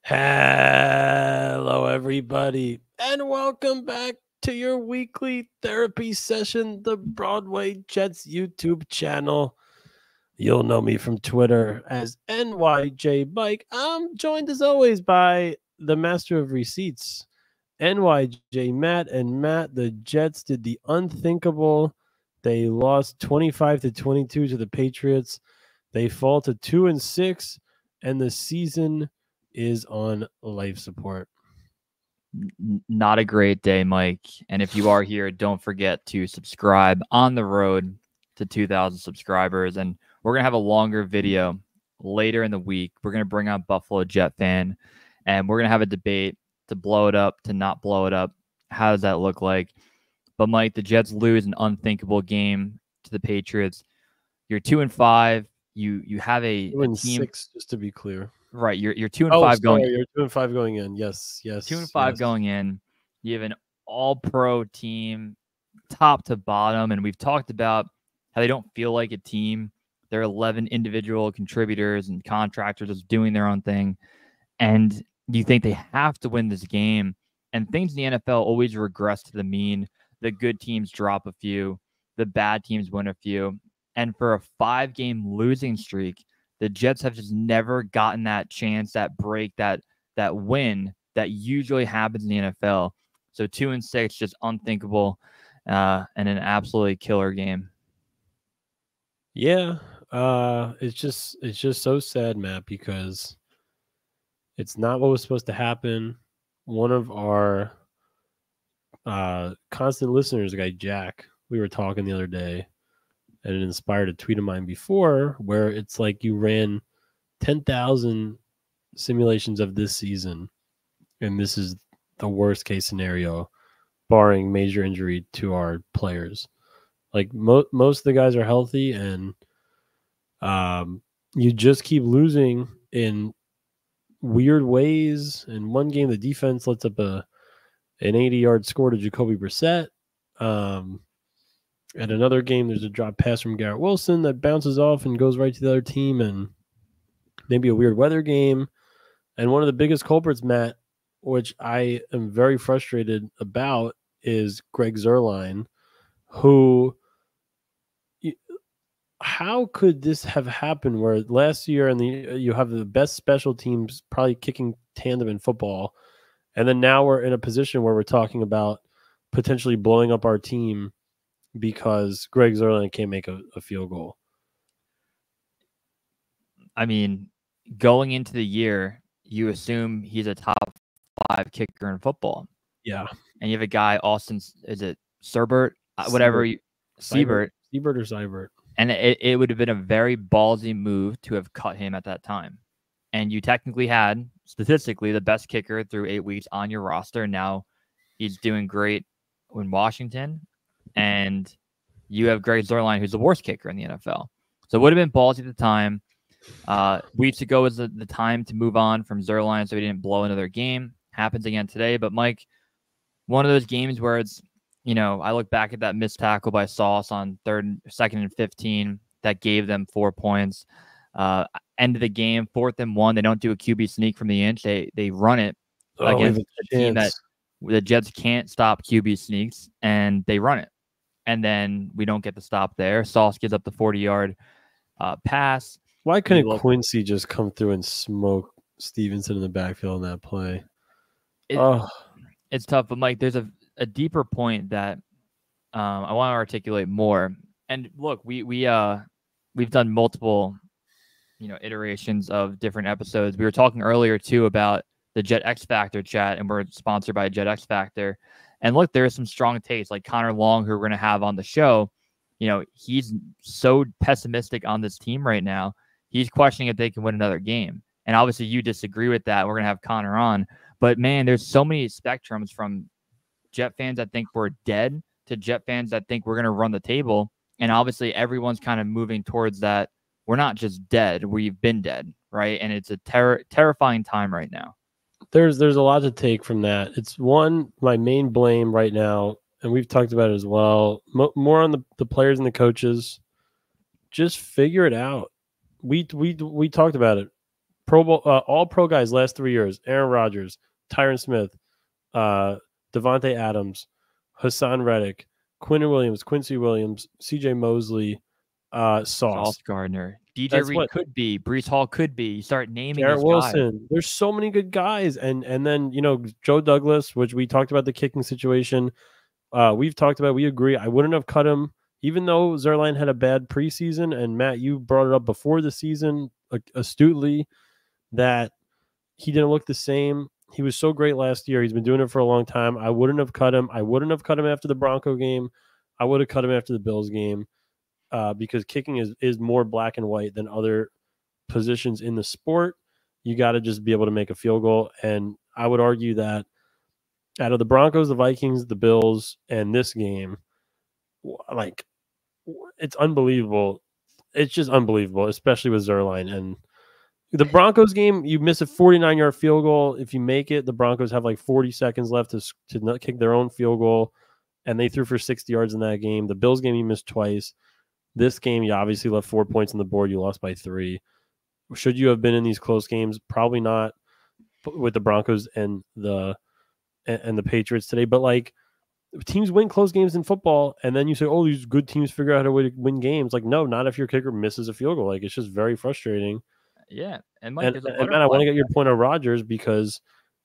Hello, everybody, and welcome back to your weekly therapy session, the Broadway Jets YouTube channel. You'll know me from Twitter as NYJ Mike. I'm joined as always by the master of receipts, NYJ Matt. And Matt, the Jets did the unthinkable. They lost 25-22 to the Patriots. They fall to 2-6, and the season is on life support. Not a great day, Mike. And if you are here, don't forget to subscribe on the road to 2,000 subscribers. And we're going to have a longer video later in the week. We're going to bring on Buffalo Jet fan, and we're going to have a debate to blow it up, to not blow it up. How does that look like? But, Mike, the Jets lose an unthinkable game to the Patriots. You're 2-5. You have a team 6, just to be clear. Right, you're 2-5 going. You're 2-5 going in. Yes. 2-5 going in. You have an all-pro team, top to bottom, and we've talked about how they don't feel like a team. They're 11 individual contributors and contractors just doing their own thing, and you think they have to win this game. And things in the NFL always regress to the mean. The good teams drop a few, the bad teams win a few, and for a 5-game losing streak, the Jets have just never gotten that chance, that break, that win that usually happens in the NFL. So 2-6, just unthinkable, and an absolutely killer game. Yeah, it's just so sad, Matt, because it's not what was supposed to happen. One of our constant listeners, the guy Jack, we were talking the other day, and it inspired a tweet of mine before where it's like you ran 10,000 simulations of this season, and this is the worst case scenario, barring major injury to our players. Like most of the guys are healthy, and you just keep losing in weird ways. In one game, the defense lets up an 80-yard score to Jacoby Brissett. At another game, there's a drop pass from Garrett Wilson that bounces off and goes right to the other team, and maybe a weird weather game. And one of the biggest culprits, Matt, which I am very frustrated about, is Greg Zuerlein, who, how could this have happened where last year you have the best special teams probably kicking tandem in football, and then now we're in a position where we're talking about potentially blowing up our team because Greg Zuerlein can't make a field goal? I mean, going into the year, you assume he's a top 5 kicker in football. Yeah. And you have a guy, Austin, is it Seibert? Whatever. Seibert or Seibert. And it would have been a very ballsy move to have cut him at that time. And you technically had, statistically, the best kicker through 8 weeks on your roster. Now he's doing great in Washington. And you have Greg Zuerlein, who's the worst kicker in the NFL. So it would have been ballsy at the time. Weeks ago was the time to move on from Zuerlein so he didn't blow another game. Happens again today. But, Mike, one of those games where it's, I look back at that missed tackle by Sauce on 2nd and 15 that gave them 4 points. End of the game, 4th and 1. They don't do a QB sneak from the inch. They run it against a team that the Jets can't stop QB sneaks, and they run it. And then we don't get the stop there. Sauce gives up the 40-yard pass. Why couldn't Quincy just come through and smoke Stevenson in the backfield in that play? It's tough, but Mike, there's a deeper point that I want to articulate more. And look, we've done multiple, iterations of different episodes. We were talking earlier too about the Jet X Factor chat, and we're sponsored by Jet X Factor. And look, there are some strong takes like Connor Long, who we're going to have on the show. He's so pessimistic on this team right now. He's questioning if they can win another game. And obviously you disagree with that. We're going to have Connor on. But, man, there's so many spectrums from Jet fans that think we're dead to Jet fans that think we're going to run the table. And obviously everyone's kind of moving towards that. We're not just dead. We've been dead, right? And it's a terrifying time right now. There's a lot to take from that. It's my main blame right now, and we've talked about it as well, more on the players and the coaches. Just figure it out. We talked about it. Pro Bowl, all pro guys last 3 years: Aaron Rodgers, Tyron Smith, Devontae Adams, Hassan Reddick, Quincy Williams, C.J. Mosley, Sauce Sauce. Gardner, DJ That's Reed what could be, Brees Hall could be. You start naming Garrett these guys. Wilson. There's so many good guys, and then Joe Douglas, which we talked about the kicking situation. We've talked about. We agree. I wouldn't have cut him, even though Zerline had a bad preseason. And Matt, you brought it up before the season astutely that he didn't look the same. He was so great last year. He's been doing it for a long time. I wouldn't have cut him. I wouldn't have cut him after the Bronco game. I would have cut him after the Bills game because kicking is more black and white than other positions in the sport. You got to just be able to make a field goal. And I would argue that out of the Broncos, the Vikings, the Bills, and this game, like, it's unbelievable. It's just unbelievable, especially with Zerline. And the Broncos game, you miss a 49-yard field goal. If you make it, the Broncos have like 40 seconds left to not kick their own field goal, and they threw for 60 yards in that game. The Bills game, you missed twice. This game, you obviously left 4 points on the board. You lost by 3. Should you have been in these close games? Probably not with the Broncos and the Patriots today. But like, teams win close games in football, and then you say, "Oh, these good teams figure out a way to win games." Like, no, not if your kicker misses a field goal. Like, it's just very frustrating. Yeah, and Mike, And Matt, I want to get your point on Rodgers because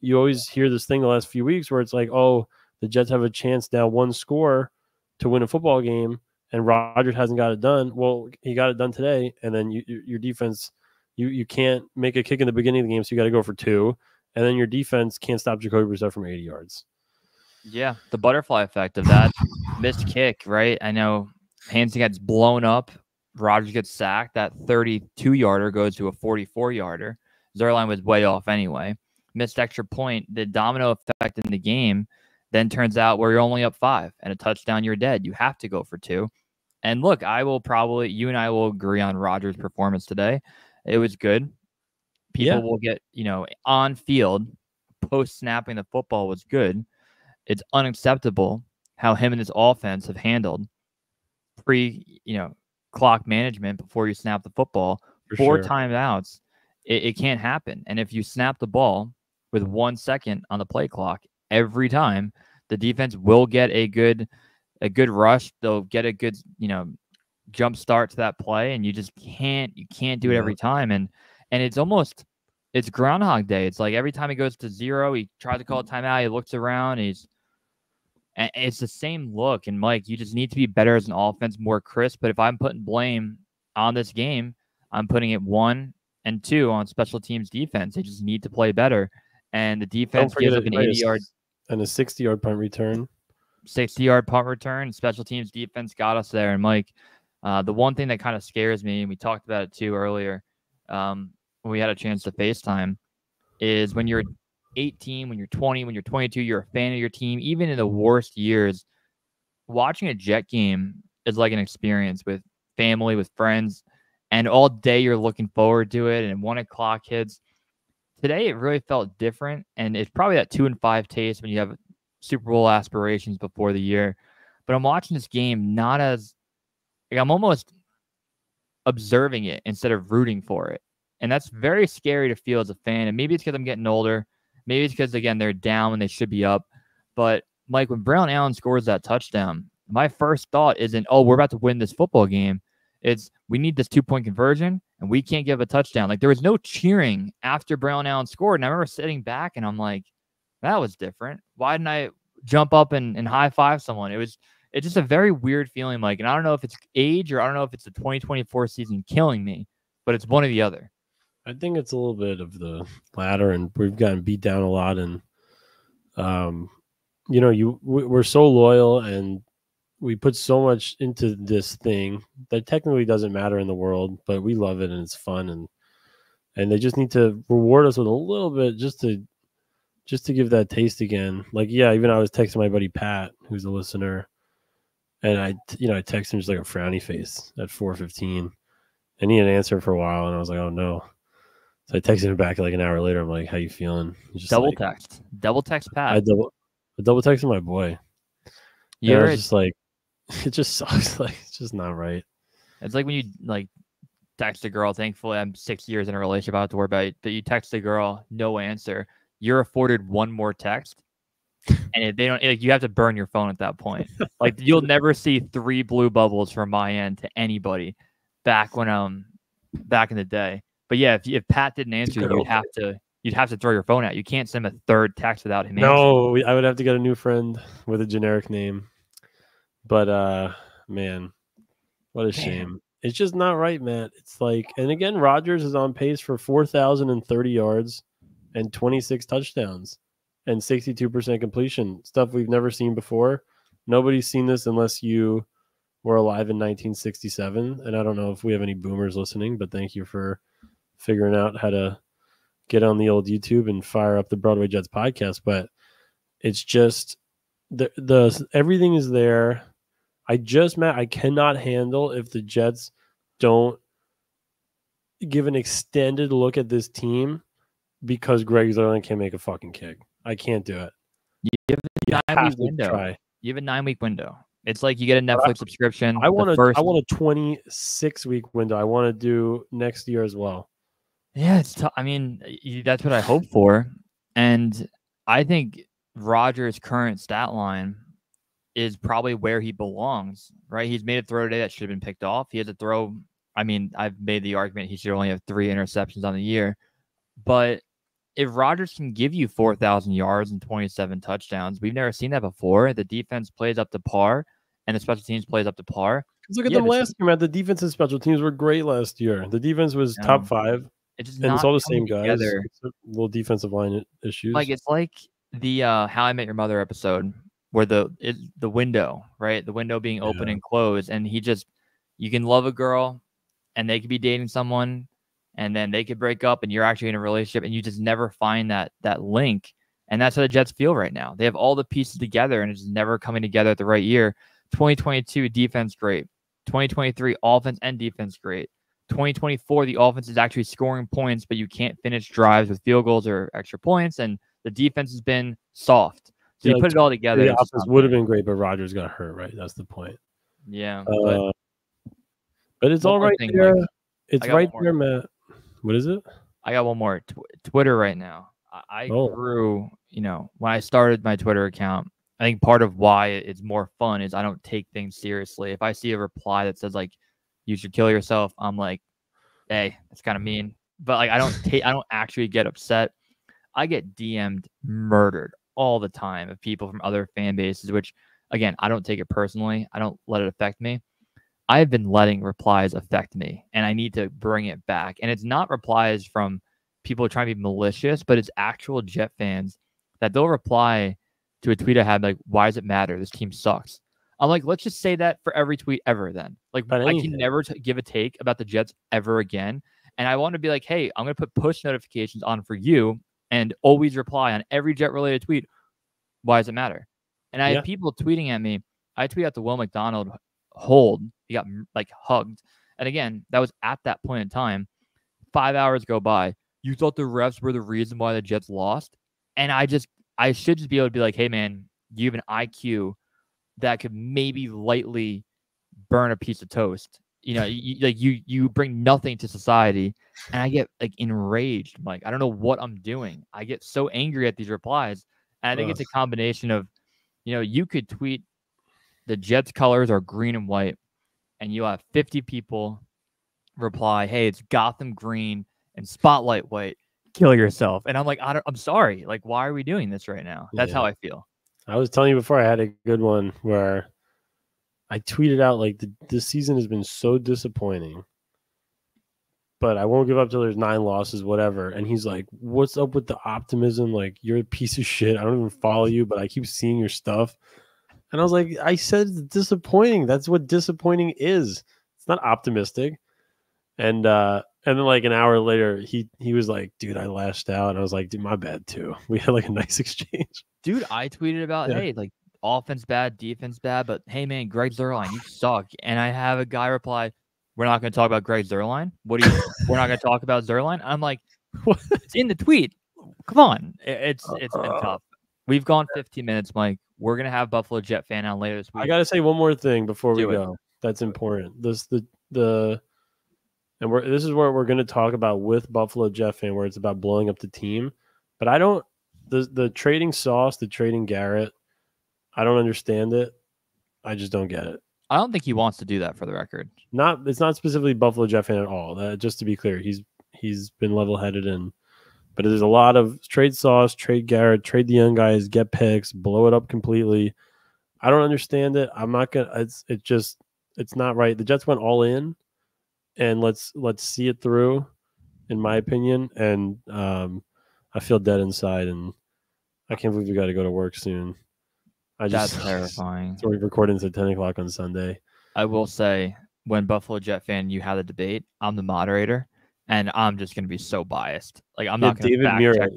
you always hear this thing the last few weeks where it's like, "Oh, the Jets have a chance now, one score to win a football game, and Rodgers hasn't got it done." Well, he got it done today, and then your defense, you can't make a kick in the beginning of the game, so you got to go for 2, and then your defense can't stop Jacoby Brissett from 80 yards. Yeah, the butterfly effect of that missed kick, right? I know Hansen gets blown up. Rodgers gets sacked. That 32-yarder goes to a 44-yarder. Zerline was way off anyway. Missed extra point. The domino effect in the game then turns out where you're only up 5 and a touchdown, you're dead. You have to go for 2. And look, you and I will agree on Rodgers' performance today. It was good. People will get, on field, post snapping the football was good. It's unacceptable how him and his offense have handled clock management before you snap the football. For 4 sure. timeouts. It can't happen. And if you snap the ball with 1 second on the play clock every time, the defense will get a good rush. They'll get a good, jump start to that play, and you just can't do it every time. And it's Groundhog Day. It's like every time he goes to 0, he tries to call a timeout, he looks around, and it's the same look. And Mike, you just need to be better as an offense, more crisp. But if I'm putting blame on this game, I'm putting it 1 and 2 on special teams defense. They just need to play better. And the defense gives up an 80-yard and a 60-yard punt return. 60-yard punt return. Special teams defense got us there. And Mike, the one thing that kind of scares me, and we talked about it too earlier, when we had a chance to FaceTime, is when you're 18, when you're 20, when you're 22, you're a fan of your team. Even in the worst years, watching a Jet game is like an experience with family, with friends, and all day you're looking forward to it. And 1 o'clock hits. Today it really felt different, and it's probably that 2-5 taste when you have Super Bowl aspirations before the year. But I'm watching this game not as like, I'm almost observing it instead of rooting for it. And that's very scary to feel as a fan. And maybe it's because I'm getting older. Maybe it's because, again, they're down when they should be up. But, Mike, when Brown Allen scores that touchdown, my first thought isn't, oh, we're about to win this football game. It's, we need this 2-point conversion, and we can't give a touchdown. Like, there was no cheering after Brown Allen scored. And I remember sitting back, and I'm like, that was different. Why didn't I jump up and high-five someone? It's just a very weird feeling, Mike. And I don't know if it's age or I don't know if it's the 2024 season killing me, but it's one or the other. I think it's a little bit of the latter, and we've gotten beat down a lot. And, we're so loyal, and we put so much into this thing that technically doesn't matter in the world, but we love it and it's fun. And they just need to reward us with a little bit just to give that taste again. Like, yeah, even I was texting my buddy Pat, who's a listener, and I texted him just like a frowny face at 4:15, and he didn't answer for a while, and I was like, oh no. So I texted him back like an hour later. I'm like, how you feeling? Just double text Pat. I double texted my boy. Yeah, I was just like, it just sucks. Like, it's just not right. It's like when you text a girl. Thankfully, I'm 6 years in a relationship. I don't have to worry about it. But you text a girl, no answer. You're afforded one more text, and if they don't, like, you have to burn your phone at that point. Like, you'll never see 3 blue bubbles from my end to anybody back when back in the day. But yeah, if Pat didn't answer, you'd have to throw your phone out. You can't send him a third text without him answering. No, I would have to get a new friend with a generic name. But man, what a shame. It's just not right, Matt. It's like, and again, Rodgers is on pace for 4,030 yards and 26 touchdowns and 62% completion. Stuff we've never seen before. Nobody's seen this unless you were alive in 1967. And I don't know if we have any boomers listening, but thank you for figuring out how to get on the old YouTube and fire up the Broadway Jets podcast. But it's just the everything is there. Matt, I cannot handle if the Jets don't give an extended look at this team because Greg Zuerlein can't make a fucking kick. I can't do it. You have a 9-week window. You have a 9-week window. It's like you get a Netflix subscription. I want a 26-week window. I want to do next year as well. Yeah, it's tough. I mean, that's what I hope for. And I think Rodgers' current stat line is probably where he belongs, right? He's made a throw today that should have been picked off. He has a throw. I mean, I've made the argument he should only have 3 interceptions on the year. But if Rodgers can give you 4,000 yards and 27 touchdowns, we've never seen that before. The defense plays up to par, and the special teams plays up to par. Look at them last year, man. The defense and special teams were great last year. The defense was top 5. It's and it's all the same guys. Little defensive line issues. Like, it's like the How I Met Your Mother episode where the window, right? The window being open and closed, and you can love a girl, and they could be dating someone, and then they could break up, and you're actually in a relationship, and you just never find that link. And that's how the Jets feel right now. They have all the pieces together, and it's never coming together at the right year. 2022 defense great. 2023 offense and defense great. 2024 the offense is actually scoring points, but you can't finish drives with field goals or extra points, and the defense has been soft. So you put it all together. The offense would have been great, but Rodgers got hurt, right? That's the point. Yeah. But it's all right there. Mike. It's right there, Matt. What is it? I got one more. Twitter right now. I grew, when I started my Twitter account, I think part of why it's more fun is I don't take things seriously. If I see a reply that says, like, you should kill yourself, I'm like, hey, that's kind of mean. But, like, I don't actually get upset. I get DM'd murdered all the time of people from other fan bases, which, again, I don't take it personally. I don't let it affect me. I've been letting replies affect me, and I need to bring it back. And it's not replies from people trying to be malicious, but it's actual Jet fans that they'll reply to a tweet I had, like, why does it matter? This team sucks. I'm like, let's just say that for every tweet ever then. Like, I can never give a take about the Jets ever again. And I want to be like, hey, I'm going to put push notifications on for you and always reply on every Jet-related tweet. Why does it matter? And I have people tweeting at me. I tweet out the Will McDonald hold. He got, like, hugged. And again, that was at that point in time. 5 hours go by. You thought the refs were the reason why the Jets lost? And I should just be able to be like, hey, man, you have an IQ that could maybe lightly burn a piece of toast. You bring nothing to society. And I get, like, enraged. I'm like, I don't know what I'm doing. I get so angry at these replies. And I think it's a combination of, you could tweet the Jets colors are green and white, and you'll have 50 people reply, hey, it's Gotham green and Spotlight white. Kill yourself. And I'm like, I'm sorry. Like, why are we doing this right now? That's how I feel. I was telling you before, I had a good one where I tweeted out, like, this season has been so disappointing, but I won't give up till there's 9 losses, whatever. And he's like, what's up with the optimism? Like, you're a piece of shit. I don't even follow you, but I keep seeing your stuff. And I was like, I said it's disappointing. That's what disappointing is. It's not optimistic. And then, like, an hour later, he was like, dude, I lashed out. And I was like, dude, my bad too. We had, like, a nice exchange. Dude, I tweeted about, hey, like, offense bad, defense bad, but hey, man, Greg Zuerlein, you suck. And I have a guy reply, we're not going to talk about Greg Zuerlein? We're not going to talk about Zuerlein? I'm like, what? It's in the tweet. Come on. It's been tough. We've gone 15 minutes, Mike. We're going to have Buffalo Jet fan on later this week. I got to say one more thing before we go. That's important. and this is where we're going to talk about with Buffalo Jet fan, where it's about blowing up the team. But I don't the trading Sauce, the trading Garrett. I don't understand it. I just don't get it. I don't think he wants to do that, for the record. It's not specifically Buffalo Jet fan at all. Just to be clear, he's been level headed but there's a lot of trade Sauce, trade Garrett, trade the young guys, get picks, blow it up completely. I don't understand it. I'm not gonna. It's not right. The Jets went all in, and let's see it through, in my opinion. And I feel dead inside, and I can't believe we got to go to work soon. That's terrifying. So we're recording at 10 o'clock on Sunday. I will say, when Buffalo Jet fan, you had the debate, I'm the moderator, and I'm just going to be so biased. Like, I'm not going to fact check.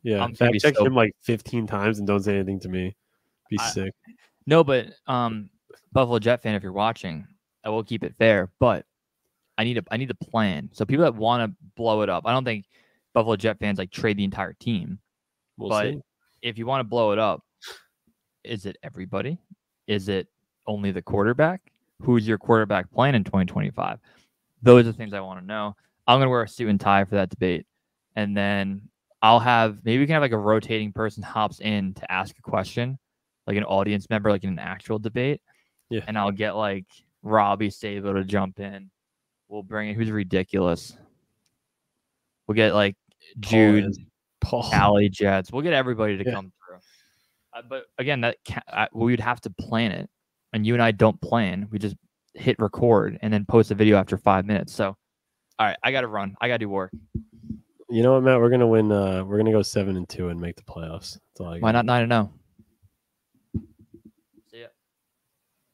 Yeah. Fact check him like 15 times and don't say anything to me. Be sick. No, but Buffalo Jet fan, if you're watching, I will keep it fair, but I need a plan. So people that want to blow it up, I don't think Buffalo Jet fans like trade the entire team. We'll but see. If you want to blow it up, is it everybody? Is it only the quarterback? Who's your quarterback playing in 2025? Those are the things I want to know. I'm going to wear a suit and tie for that debate. And then maybe we can have like a rotating person hops in to ask a question, like an audience member, like in an actual debate. Yeah. And I'll get like Robbie Sabo to jump in. We'll bring in who's ridiculous. We'll get like Jude, Cali Jets. We'll get everybody to come through. But again, we would have to plan it. And you and I don't plan. We just hit record and then post a video after 5 minutes. So, all right, I got to run. I got to do work. You know what, Matt? We're going to win. We're going to go 7-2 and make the playoffs. That's all I got. Why not 9-0?